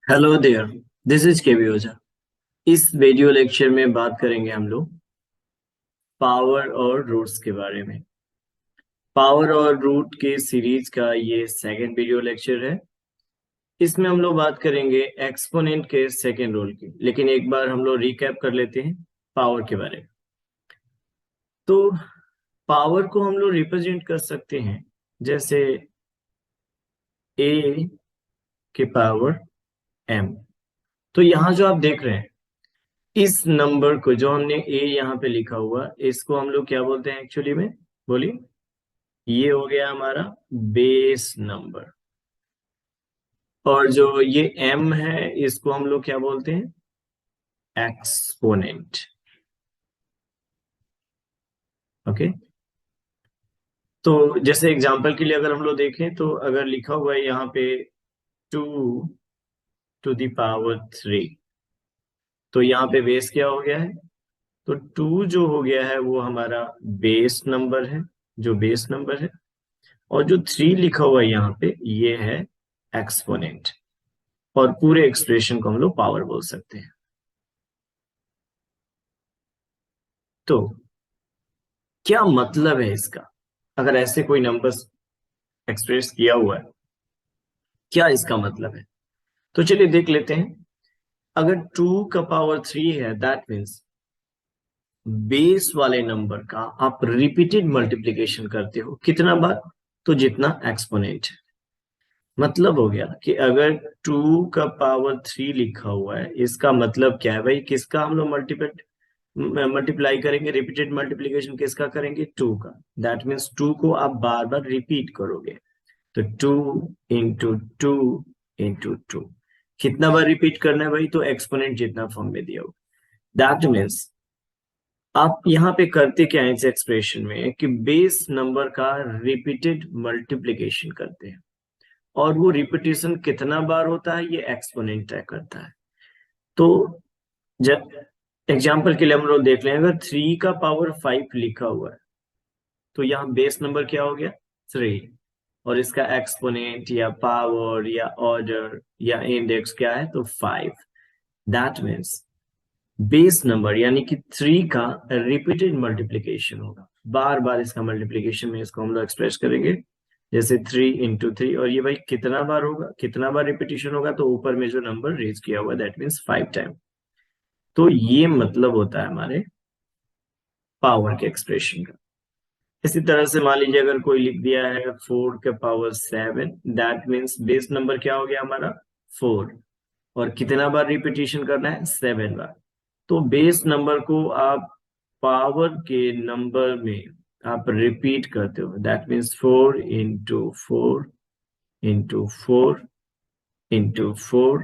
Hello there, this is केवी ओझा। इस video lecture में बात करेंगे हम लोग पावर और रूट्स के बारे में। पावर और रूट के सीरीज का ये सेकंड वीडियो लेक्चर है। इसमें हम लोग बात करेंगे एक्सपोनेंट के सेकंड रूल की, लेकिन एक बार हम लोग रिकैप कर लेते हैं पावर के बारे में। तो पावर को हम लोग रिप्रेजेंट कर सकते हैं जैसे ए के पावर एम। तो यहाँ जो आप देख रहे हैं, इस नंबर को जो हमने ए यहाँ पे लिखा हुआ, इसको हम लोग क्या बोलते हैं एक्चुअली में? बोलिए। ये हो गया हमारा बेस नंबर। और जो ये एम है, इसको हम लोग क्या बोलते हैं? एक्सपोनेंट। ओके। तो जैसे एग्जांपल के लिए अगर हम लोग देखें, तो अगर लिखा हुआ है यहाँ पे 2 to the power 3, तो यहाँ पे बेस क्या हो गया है? तो 2 जो हो गया है वो हमारा बेस नंबर है, जो बेस नंबर है। और जो 3 लिखा हुआ है यहाँ पे, ये है एक्सपोनेंट। और पूरे एक्सप्रेशन को हम लोग पावर बोल सकते हैं। तो क्या मतलब है इसका? अगर ऐसे कोई नंबर्स एक्सप्रेस किया हुआ है, क्या इसका मतलब है? तो चलिए देख लेते हैं। अगर 2 का पावर 3 है, दैट मीन्स बेस वाले नंबर का आप रिपीटेड मल्टीप्लीकेशन करते हो कितना बार? तो जितना एक्सपोनेंट है। मतलब हो गया कि अगर 2 का पावर 3 लिखा हुआ है, इसका मतलब क्या है भाई? किसका हम लोग मल्टीप्लाई करेंगे? रिपीटेड मल्टीप्लीकेशन किसका करेंगे? 2 का। दैट मीन्स 2 को आप बार बार रिपीट करोगे। तो 2 into 2 into 2, कितना बार रिपीट करना है भाई? तो एक्सपोनेंट जितना फॉर्म में दिया हो। दैट मीन्स आप यहाँ पे करते क्या है इस एक्सप्रेशन में, कि बेस नंबर का रिपीटेड मल्टीप्लीकेशन करते हैं। और वो रिपीटेशन कितना बार होता है, ये एक्सपोनेंट तय करता है। तो जब एग्जाम्पल के लिए हम लोग देख लें, अगर 3 का पावर 5 लिखा हुआ है, तो यहाँ बेस नंबर क्या हो गया? 3। और इसका एक्सपोनेंट या पावर या ऑर्डर या इंडेक्स क्या है? तो 5। दैट मीन्स बेस नंबर यानी कि 3 का रिपीटेड मल्टीप्लीकेशन होगा। बार बार इसका मल्टीप्लीकेशन में इसको हम लोग एक्सप्रेस करेंगे जैसे 3 into 3। और ये भाई कितना बार होगा, कितना बार रिपीटेशन होगा? तो ऊपर में जो नंबर रेज किया हुआ, दैट मीन्स 5 टाइम। तो ये मतलब होता है हमारे पावर के एक्सप्रेशन का। इसी तरह से मान लीजिए अगर कोई लिख दिया है 4 का power 7, that means base number क्या हो गया हमारा? 4। और कितना बार रिपीटेशन करना है? 7 बार। तो बेस नंबर को आप पावर के नंबर में आप रिपीट करते हो, that means 4 into 4 into 4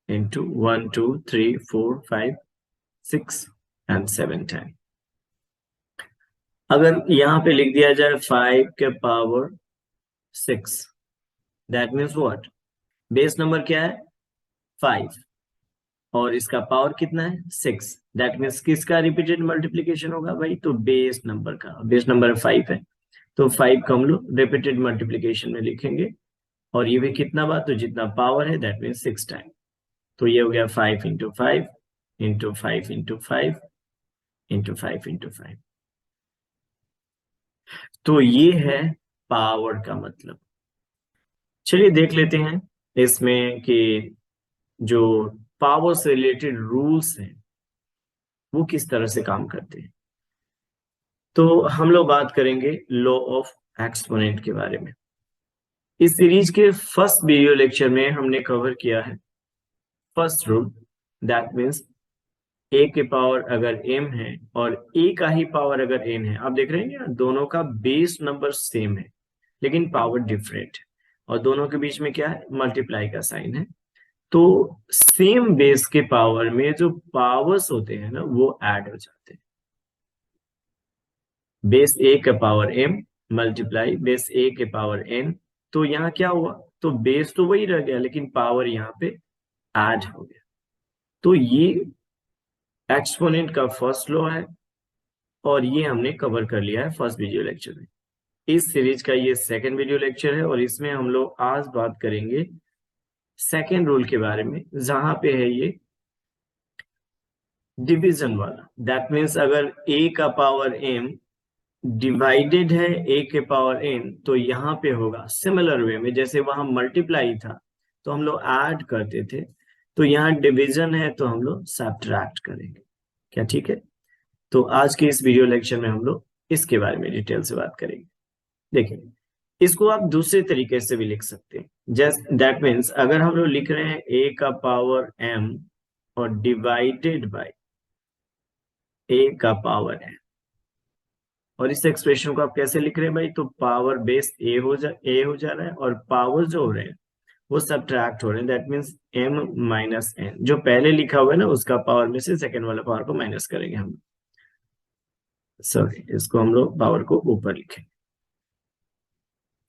into 1 2 3 4 5 6 and 7 time. अगर यहाँ पे लिख दिया जाए 5 के power 6, that means what? Base number क्या है? 5। और इसका पावर कितना है? 6। दैट मीन्स किसका रिपीटेड मल्टीप्लीकेशन होगा भाई? तो बेस नंबर का। बेस नंबर 5 है, तो 5 का हम लोग रिपीटेड मल्टीप्लीकेशन में लिखेंगे। और ये भी कितना बार? तो जितना पावर है, दैट मीन्स 6 टाइम। तो ये हो गया 5 into 5 into 5 into 5 into 5। तो ये है पावर का मतलब। चलिए देख लेते हैं इसमें कि जो पावर से रिलेटेड रूल्स हैं वो किस तरह से काम करते हैं। तो हम लोग बात करेंगे लॉ ऑफ एक्सपोनेंट के बारे में। इस सीरीज के फर्स्ट वीडियो लेक्चर में हमने कवर किया है फर्स्ट रूल, दैट मीन्स ए के पावर अगर एम है और ए का ही पावर अगर एन है, आप देख रहे हैं ना, दोनों का बेस नंबर सेम है लेकिन पावर डिफरेंट है। और दोनों के बीच में क्या है? मल्टीप्लाई का साइन है। तो सेम बेस के पावर में जो पावर्स होते हैं ना, वो ऐड हो जाते हैं। बेस ए का पावर एम मल्टीप्लाई बेस ए के पावर एन। तो यहाँ क्या हुआ? तो बेस तो वही रह गया लेकिन पावर यहाँ पे ऐड हो गया। तो ये एक्सपोनेंट का फर्स्ट लॉ है और ये हमने कवर कर लिया है फर्स्ट वीडियो लेक्चर में। इस सीरीज का ये सेकंड वीडियो लेक्चर है और इसमें हम लोग आज बात करेंगे सेकेंड रूल के बारे में, जहां पे है ये डिवीजन वाला। दैट मीन्स अगर a का पावर m डिवाइडेड है a के पावर n, तो यहाँ पे होगा सिमिलर वे में, जैसे वहां मल्टीप्लाई था तो हम लोग ऐड करते थे, तो यहाँ डिवीजन है तो हम लोग सब्ट्रैक्ट करेंगे। क्या ठीक है? तो आज के इस वीडियो लेक्चर में हम लोग इसके बारे में डिटेल से बात करेंगे। देखिए, इसको आप दूसरे तरीके से भी लिख सकते हैं। जस्ट दैट मीन्स अगर हम लोग लिख रहे हैं a का पावर m और डिवाइडेड बाय a का पावर n, और इस एक्सप्रेशन को आप कैसे लिख रहे हैं भाई? तो पावर बेस a हो जा रहा है और पावर जो हो रहे हैं वो सब्ट्रैक्ट हो रहे हैं। That means m minus n, जो पहले लिखा हुआ है ना उसका पावर में से सेकेंड वाला पावर को माइनस करेंगे हम। सॉरी, इसको हम लोग पावर को ऊपर लिखेंगे।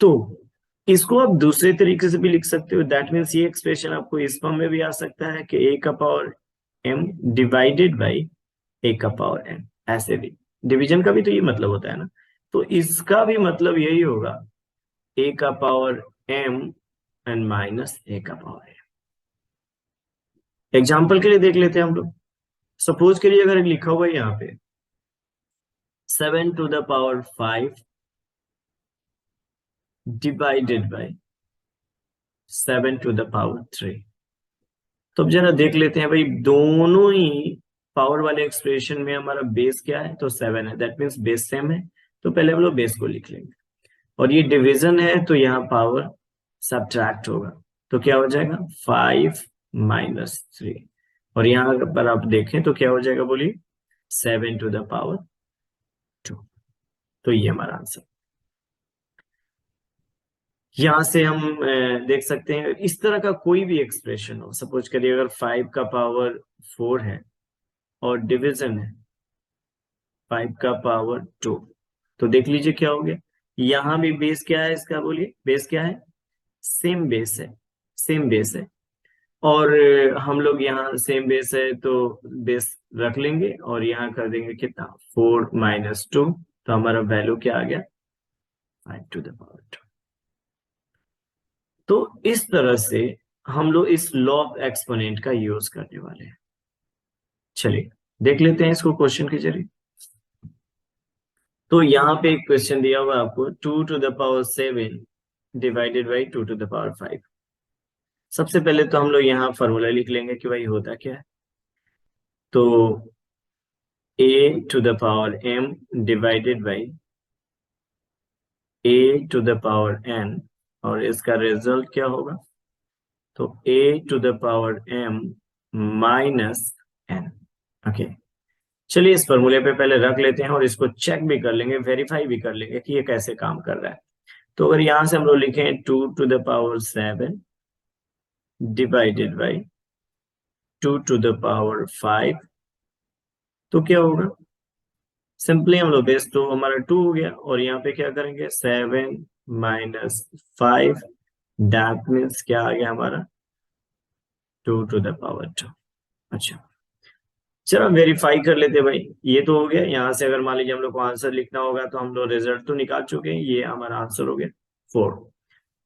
तो इसको आप दूसरे तरीके से भी लिख सकते हो। दैट मीन्स ये एक्सप्रेशन आपको इस फॉर्म में भी आ सकता है कि a का power m divided by a का पावर n। ऐसे भी डिवीजन का भी तो ये मतलब होता है ना, तो इसका भी मतलब यही होगा, a का power m and minus a का पावर m। एग्जाम्पल के लिए देख लेते हैं हम लोग। सपोज के लिए अगर लिखा हुआ है यहाँ पे 7 to the power 5 divided by 7 to the power 3, तो अब जरा देख लेते हैं भाई, दोनों ही पावर वाले एक्सप्रेशन में हमारा बेस क्या है? तो 7 है। दैट मीन्स बेस सेम है, तो पहले हम लोग बेस को लिख लेंगे। और ये डिवीजन है तो यहाँ पावर सब्ट्रैक्ट होगा, तो क्या हो जाएगा? 5 माइनस 3। और यहाँ पर आप देखें तो क्या हो जाएगा? बोलिए, 7 टू द पावर 2। तो ये हमारा आंसर। यहां से हम देख सकते हैं इस तरह का कोई भी एक्सप्रेशन हो। सपोज करिए अगर 5 का पावर 4 है और डिवीजन है 5 का पावर 2, तो देख लीजिए क्या हो गया। यहां भी बेस क्या है इसका? बोलिए, बेस क्या है? सेम बेस है, सेम बेस है। और हम लोग यहाँ सेम बेस है तो बेस रख लेंगे और यहाँ कर देंगे कितना? 4 माइनस 2, तो हमारा वैल्यू क्या आ गया? 5 टू द पावर 2। तो इस तरह से हम लोग इस लॉ ऑफ एक्सपोनेंट का यूज करने वाले हैं। चलिए देख लेते हैं इसको क्वेश्चन के जरिए। तो यहाँ पे एक क्वेश्चन दिया हुआ आपको, 2 to the power 7 divided by 2 to the power 5। सबसे पहले तो हम लोग यहाँ फॉर्मूला लिख लेंगे कि भाई होता क्या है। तो a to the power m divided by a to the power n, और इसका रिजल्ट क्या होगा? तो a to the power m minus n। Okay, चलिए इस फॉर्मूले पे पहले रख लेते हैं और इसको चेक भी कर लेंगे, वेरीफाई भी कर लेंगे कि ये कैसे काम कर रहा है। तो अगर यहां से हम लोग लिखें 2 to the power 7 divided by 2 to the power 5, तो क्या होगा? सिंपली हम लोग बेस तो हमारा 2 हो गया और यहाँ पे क्या करेंगे? 7 माइनस 5, दैट मीन्स क्या आ गया हमारा? 2 टू द पावर 2। अच्छा, चलो वेरीफाई कर लेते हैं भाई। ये तो हो गया। यहाँ से अगर मान लीजिए हम लोग को आंसर लिखना होगा तो हम लोग रिजल्ट तो निकाल चुके हैं, ये हमारा आंसर हो गया 4।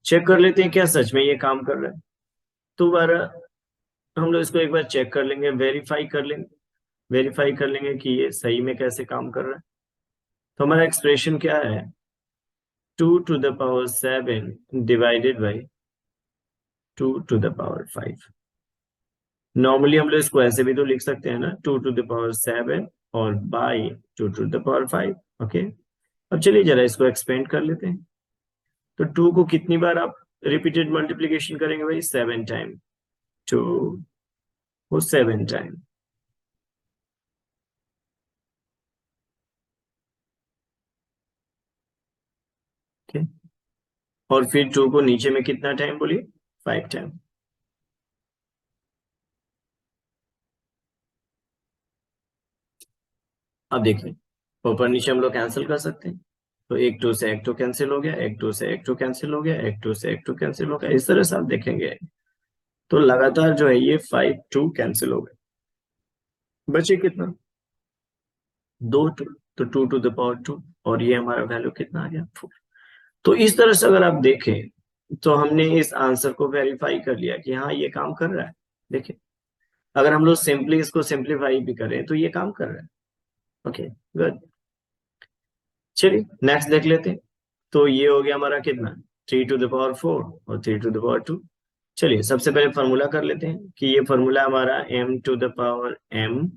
चेक कर लेते हैं क्या सच में ये काम कर रहा है। तो बार हम लोग इसको एक बार चेक कर लेंगे, वेरीफाई कर लेंगे, वेरीफाई कर लेंगे कि ये सही में कैसे काम कर रहा है। तो हमारा एक्सप्रेशन क्या है? 2 to the power 7 divided by 2 to the power 5। Normally हम लोग इसको ऐसे भी तो लिख सकते हैं ना, 2 टू द पावर 7 और by 2 to the power 5। Okay, अब चलिए जरा इसको एक्सपेंड कर लेते हैं। तो 2 को कितनी बार आप रिपीटेड मल्टीप्लीकेशन करेंगे भाई? 7 टाइम। 2 वो 7 टाइम। ओके, और फिर 2 को नीचे में कितना टाइम? बोलिए, 5 टाइम। अब देखिए, ऊपर नीचे हम लोग कैंसिल कर सकते हैं। तो एक 2 से एक 2 कैंसिल हो गया, एक 2 से एक 2 कैंसिल हो गया, एक 2 से एक 2 कैंसिल हो गया। इस तरह से आप देखेंगे तो लगातार जो है ये 5 2 कैंसिल हो गए, बचे कितना? 2 2। तो 2 टू द पावर 2, और ये हमारा वैल्यू कितना आ गया? 4। तो इस तरह से अगर आप देखें तो हमने इस आंसर को वेरीफाई कर लिया कि हाँ ये काम कर रहा है। देखिए, अगर हम लोग सिंपली इसको सिंप्लीफाई भी करें तो ये काम कर रहा है। Okay, good. चलिए नेक्स्ट देख लेते हैं। तो ये हो गया हमारा कितना, 3⁴ और 3⁴ चलिए सबसे पहले फॉर्मूला कर लेते हैं कि ये फॉर्मूला हमारा m⁴m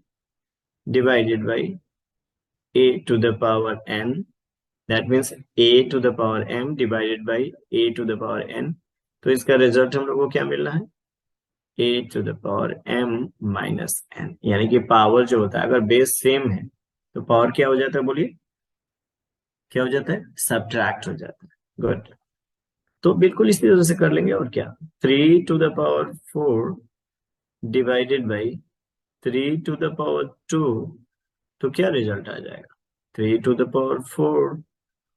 divided by a⁴n, that means a⁴m divided by a⁴n। तो इसका रिजल्ट हम लोग को क्या मिल रहा है, a⁴m माइनस n, यानी कि पावर जो होता है अगर बेस सेम है तो पावर क्या हो जाता है, बोलिए क्या हो जाता है, सब्ट्रैक्ट हो जाता है। गुड। तो बिल्कुल इसी तरह से कर लेंगे और क्या, 3⁴ डिवाइडेड बाई 3⁴, तो क्या रिजल्ट आ जाएगा, 3⁴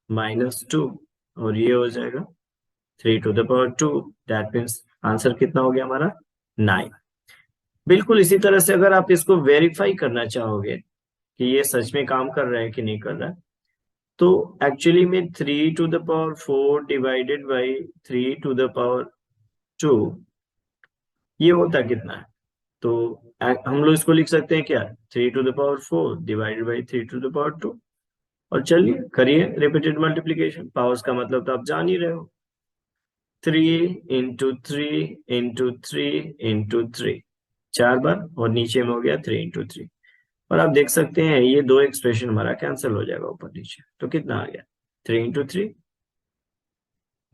माइनस 2, और ये हो जाएगा 3⁴, दैट मीन्स आंसर कितना हो गया हमारा 9। बिल्कुल इसी तरह से अगर आप इसको वेरीफाई करना चाहोगे कि ये सच में काम कर रहा है कि नहीं कर रहा है, तो एक्चुअली में 3⁴ डिवाइडेड बाई 3⁴, ये होता कितना है, तो हम लोग इसको लिख सकते हैं क्या, 3⁴ डिवाइडेड बाई 3⁴, और चलिए करिए रिपीटेड मल्टीप्लीकेशन, पावर्स का मतलब तो आप जान ही रहे हो, 3 × 3 × 3 × 3, 4 बार, और नीचे में हो गया 3 × 3, और आप देख सकते हैं ये दो एक्सप्रेशन हमारा कैंसिल हो जाएगा ऊपर नीचे, तो कितना आ गया 3 × 3,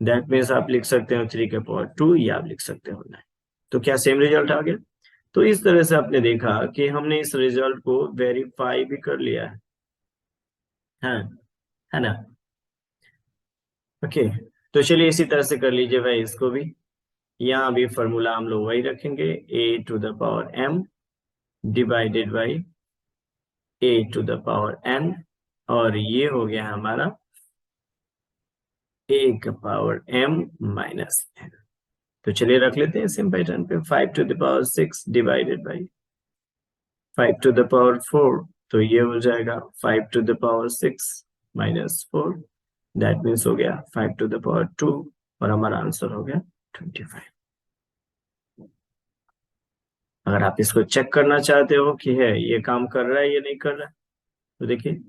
दैट मीन्स आप लिख सकते हो 3⁴ या आप लिख सकते हो 9। तो क्या सेम रिजल्ट आ गया। तो इस तरह से आपने देखा कि हमने इस रिजल्ट को वेरीफाई भी कर लिया है, हाँ है ना। ओके, तो चलिए इसी तरह से कर लीजिए भाई इसको भी, यहाँ भी फॉर्मूला हम लोग वही रखेंगे, a⁴m डिवाइडेड बाई a⁴n, और ये हो गया हमारा a⁴m माइनस n। तो चलिए रख लेते हैं सेम पैटर्न पे, 5⁶ डिवाइडेड बाई 5⁴, तो ये हो जाएगा 5⁶ माइनस 4, दैट मीन्स हो गया 5⁴, और हमारा आंसर हो गया 25। अगर आप इसको चेक करना चाहते हो कि है ये काम कर रहा है या नहीं कर रहा है, तो देखिए,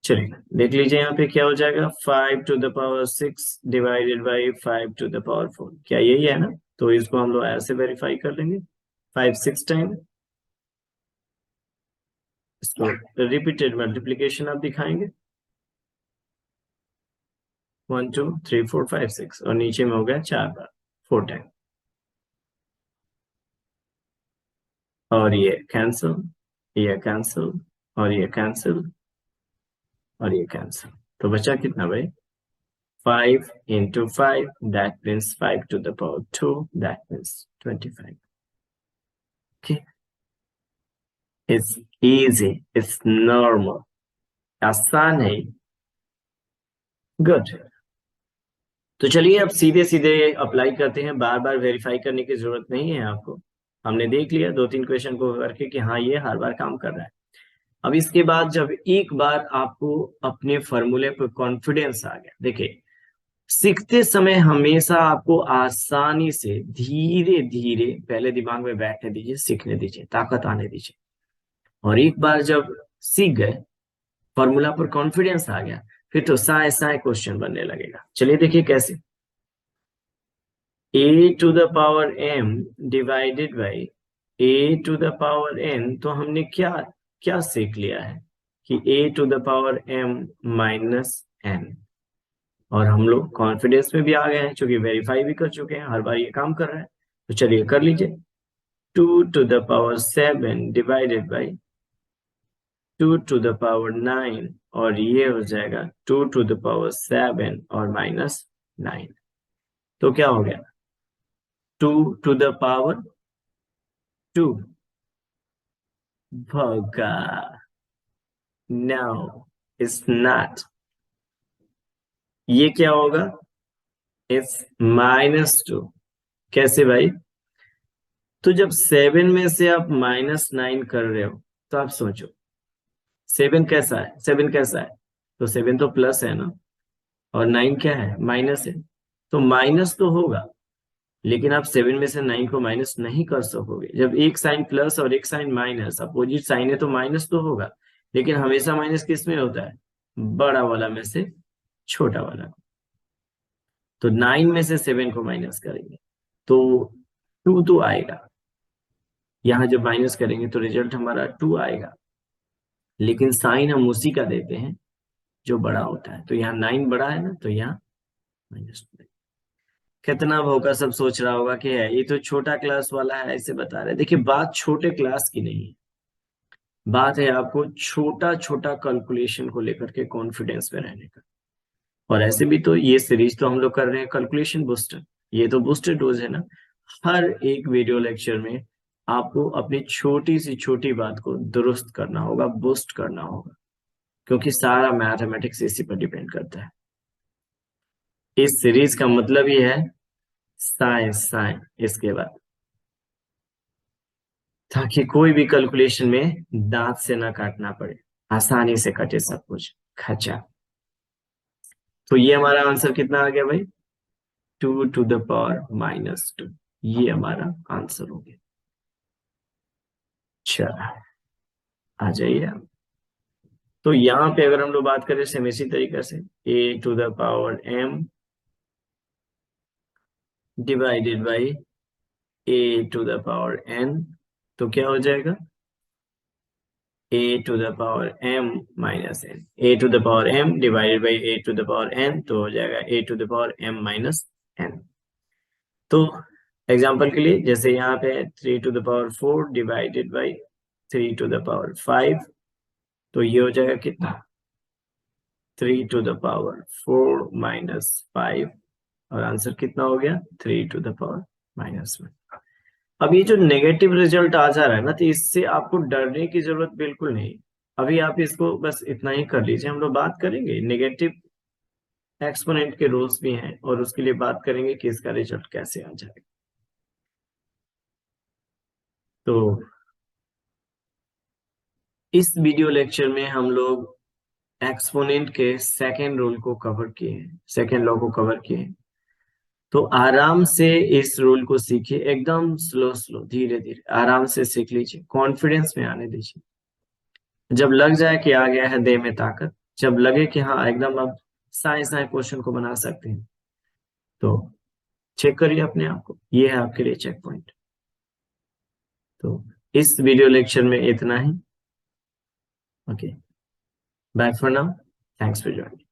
चलिए देख लीजिए यहाँ पे क्या हो जाएगा, 5⁶ डिवाइडेड बाई 5⁴, क्या यही है ना, तो इसको हम लोग ऐसे वेरीफाई कर लेंगे 5 6 टाइम, इसको रिपीटेड मल्टीप्लीकेशन आप दिखाएंगे 1 2 3 4 5 6, और नीचे में हो गया 4 बार 4 टाइम, और ये कैंसिल, ये कैंसिल, और ये कैंसिल, और ये कैंसिल, तो बचा कितना भाई, 5 × 5, that means 5⁴, that means 25। Okay, it's easy, it's normal, आसान है। गुड। तो चलिए अब सीधे सीधे अप्लाई करते हैं, बार बार वेरीफाई करने की जरूरत नहीं है आपको, हमने देख लिया 2 3 क्वेश्चन को करके कि हाँ ये हर बार काम कर रहा है। अब इसके बाद जब एक बार आपको अपने फॉर्मूले पर कॉन्फिडेंस आ गया, देखिए सीखते समय हमेशा आपको आसानी से धीरे धीरे पहले दिमाग में बैठने दीजिए, सीखने दीजिए, ताकत आने दीजिए, और एक बार जब सीख गए, फॉर्मूला पर कॉन्फिडेंस आ गया, फिर तो साए साए क्वेश्चन बनने लगेगा। चलिए देखिए कैसे, a⁴m डिवाइडेड बाई a⁴n, तो हमने क्या क्या सीख लिया है कि a⁴m माइनस n, और हम लोग कॉन्फिडेंस में भी आ गए हैं क्योंकि वेरीफाई भी कर चुके हैं, हर बार ये काम कर रहा है। तो चलिए कर लीजिए, 2⁷ डिवाइडेड बाई 2⁹, और ये हो जाएगा 2⁷ और माइनस 9, तो क्या हो गया 2⁻², भगा, नो इट्स नॉट, ये क्या होगा, इट्स -2। कैसे भाई, तो जब 7 में से आप -9 कर रहे हो, तो आप सोचो 7 कैसा है, 7 कैसा है, तो 7 तो प्लस है ना, और 9 क्या है, माइनस है, तो माइनस तो होगा, लेकिन आप 7 में से 9 को माइनस नहीं कर सकोगे। जब एक साइन प्लस और एक साइन माइनस अपोजिट साइन है तो माइनस तो होगा, लेकिन हमेशा माइनस किस में होता है, बड़ा वाला में से छोटा वाला। तो 9 में से 7 को माइनस करेंगे तो 2 तो आएगा, यहां जब माइनस करेंगे तो रिजल्ट हमारा 2 आएगा, लेकिन साइन हम उसी का देते हैं जो बड़ा होता है। तो यहाँ 9 बड़ा है ना, तो यहाँ माइनस। कितना होगा, सब सोच रहा होगा कि है ये तो छोटा क्लास वाला है ऐसे बता रहे हैं। देखिए बात छोटे क्लास की नहीं है, बात है आपको छोटा छोटा कैलकुलेशन को लेकर के कॉन्फिडेंस में रहने का। और ऐसे भी तो ये सीरीज तो हम लोग कर रहे हैं कैलकुलेशन बूस्टर, ये तो बूस्टर डोज है ना। हर एक वीडियो लेक्चर में आपको अपनी छोटी सी छोटी बात को दुरुस्त करना होगा, बूस्ट करना होगा, क्योंकि सारा मैथमेटिक्स इसी पर डिपेंड करता है। इस सीरीज का मतलब ही है साइंस साइंस इसके बाद, ताकि कोई भी कैलकुलेशन में दांत से ना काटना पड़े, आसानी से कटे सब कुछ खचा। तो ये हमारा आंसर कितना आ गया भाई, 2 to the power -2, ये हमारा आंसर हो गया। चलो आ जाइए आप। तो यहाँ पे अगर हम लोग बात करें सेम इसी तरीके से, a⁴m डिवाइडेड बाई a⁴n, तो क्या हो जाएगा, a⁴m-n, a⁴m divided by a⁴n, तो हो जाएगा a⁴m-n। तो एग्जांपल के लिए जैसे यहाँ पे 3⁴ डिवाइडेड बाई 3⁵, तो ये हो जाएगा कितना, 3⁴ और आंसर कितना हो गया, 3⁻⁻1। अब ये जो नेगेटिव रिजल्ट आ जा रहा है ना, तो इससे आपको डरने की जरूरत बिल्कुल नहीं। अभी आप इसको बस इतना ही कर लीजिए, हम लोग बात करेंगे नेगेटिव एक्सपोनेंट के रूल्स भी हैं, और उसके लिए बात करेंगे कि इसका रिजल्ट कैसे आ जाएगा। तो इस वीडियो लेक्चर में हम लोग एक्सपोनेंट के सेकेंड रूल को कवर किए हैं, सेकेंड लॉ को कवर किए हैं। तो आराम से इस रूल को सीखिए, एकदम स्लो स्लो धीरे धीरे आराम से सीख लीजिए, कॉन्फिडेंस में आने दीजिए। जब लग जाए कि आ गया है देह में ताकत, जब लगे कि हाँ एकदम अब साए साए क्वेश्चन को बना सकते हैं, तो चेक करिए अपने आप को, ये है आपके लिए चेक पॉइंट। तो इस वीडियो लेक्चर में इतना ही। Okay, bye for now, thanks for joining.